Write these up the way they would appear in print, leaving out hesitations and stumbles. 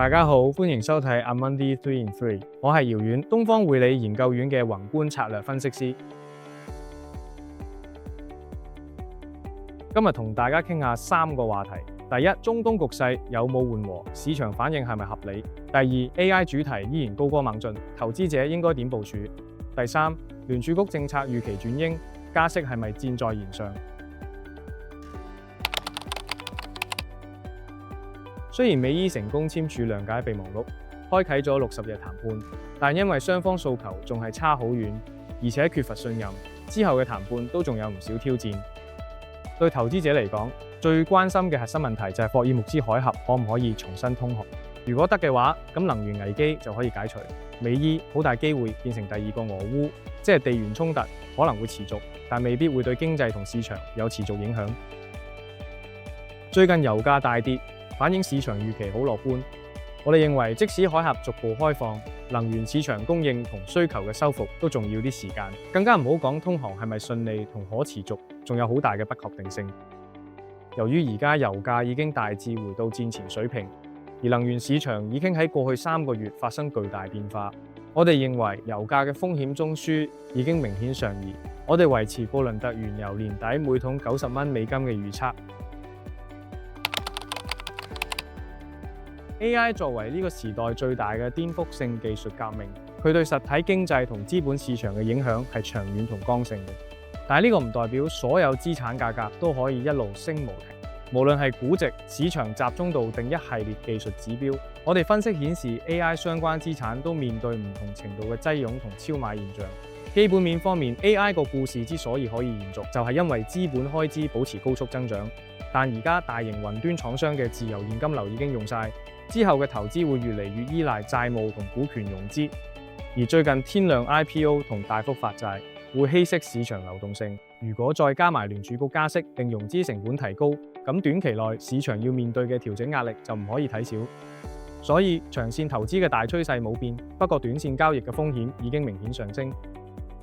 大家好，歡迎收睇 Amundi 3 in 3，我係姚遠，東方匯理研究院嘅宏觀策略分析師。今日同大家傾下3個話題。第一，中東局勢有冇緩和？市場反應係咪合理？第二， AI 主題依然高歌猛進，投資者應該點部署？第三，聯儲局政策預期轉鷹，加息係咪箭在弦上？雖然美伊成功簽署諒解備忘錄，開啟咗60日談判，但因為雙方訴求仲係差好遠，而且缺乏信任，之後嘅談判都仲有唔少挑戰。對投資者嚟講，最關心嘅核心問題就係霍爾木茲海峽可唔可以重新通航？如果得嘅話，咁能源危機就可以解除，美伊好大機會變成第二個俄烏，即係地緣衝突可能會持續，但未必會對經濟同市場有持續影響。最近油價大跌，反映市場預期好樂觀。我哋認為，即使海峽逐步開放，能源市場供應同需求嘅修復都仲要啲時間。更加唔好講通航係咪順利同可持續，仲有好大嘅不確定性。由於而家油價已經大致回到戰前水平，而能源市場已經喺過去3個月發生巨大變化，我哋認為油價嘅風險中樞已經明顯上移。我哋維持布倫特原油年底每桶90蚊美金嘅預測。AI 作為呢個時代最大嘅顛覆性技術革命，佢對實體經濟同資本市場嘅影響係長遠同剛性嘅。但係呢個唔代表所有資產價格都可以一路升無停。無論係估值、市場集中度定一系列技術指標，我哋分析顯示 AI 相關資產都面對唔同程度嘅擠擁同超買現象。基本面方面 ，AI 個故事之所以可以延續，就係因為資本開支保持高速增長。但而家大型雲端廠商嘅自由現金流已經用晒。之後嘅投資會越嚟越依賴債務同股權融資，而最近天量 IPO 同大幅發債會稀釋市場流動性。如果再加埋聯儲局加息令融資成本提高，咁短期內市場要面對嘅調整壓力就唔可以睇小。所以長線投資嘅大趨勢冇變，不過短線交易嘅風險已經明顯上升。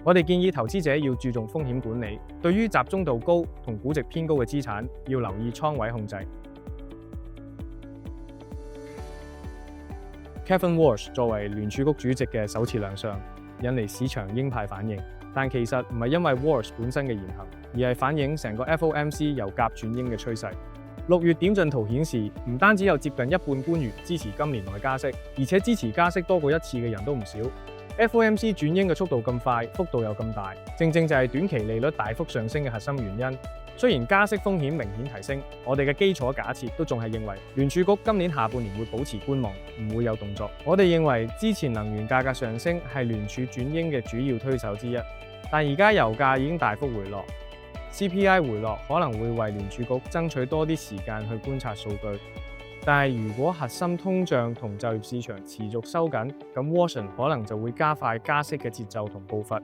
我哋建議投資者要注重風險管理，對於集中度高同估值偏高嘅資產要留意倉位控制。Kevin Warsh 作為聯儲局主席嘅首次亮相，引嚟市場鷹派反應。但其實唔係因為 Warsh 本身嘅言行，而係反映成個 FOMC 由鴿轉鷹嘅趨勢。6月點陣圖顯示，唔單止有接近一半官員支持今年內加息，而且支持加息多過一次嘅人都唔少。FOMC 轉鷹嘅速度咁快，幅度又咁大，正正就係短期利率大幅上升嘅核心原因。雖然加息風險明顯提升，我哋嘅基礎假設都仲係認為聯儲局今年下半年會保持觀望，唔會有動作。我哋認為之前能源價格上升係聯儲轉鷹嘅主要推手之一，但而家油價已經大幅回落 ，CPI 回落可能會為聯儲局爭取多啲時間去觀察數據。但係如果核心通脹同就業市場持續收緊，咁 Warsh 可能就會加快加息嘅節奏同步伐。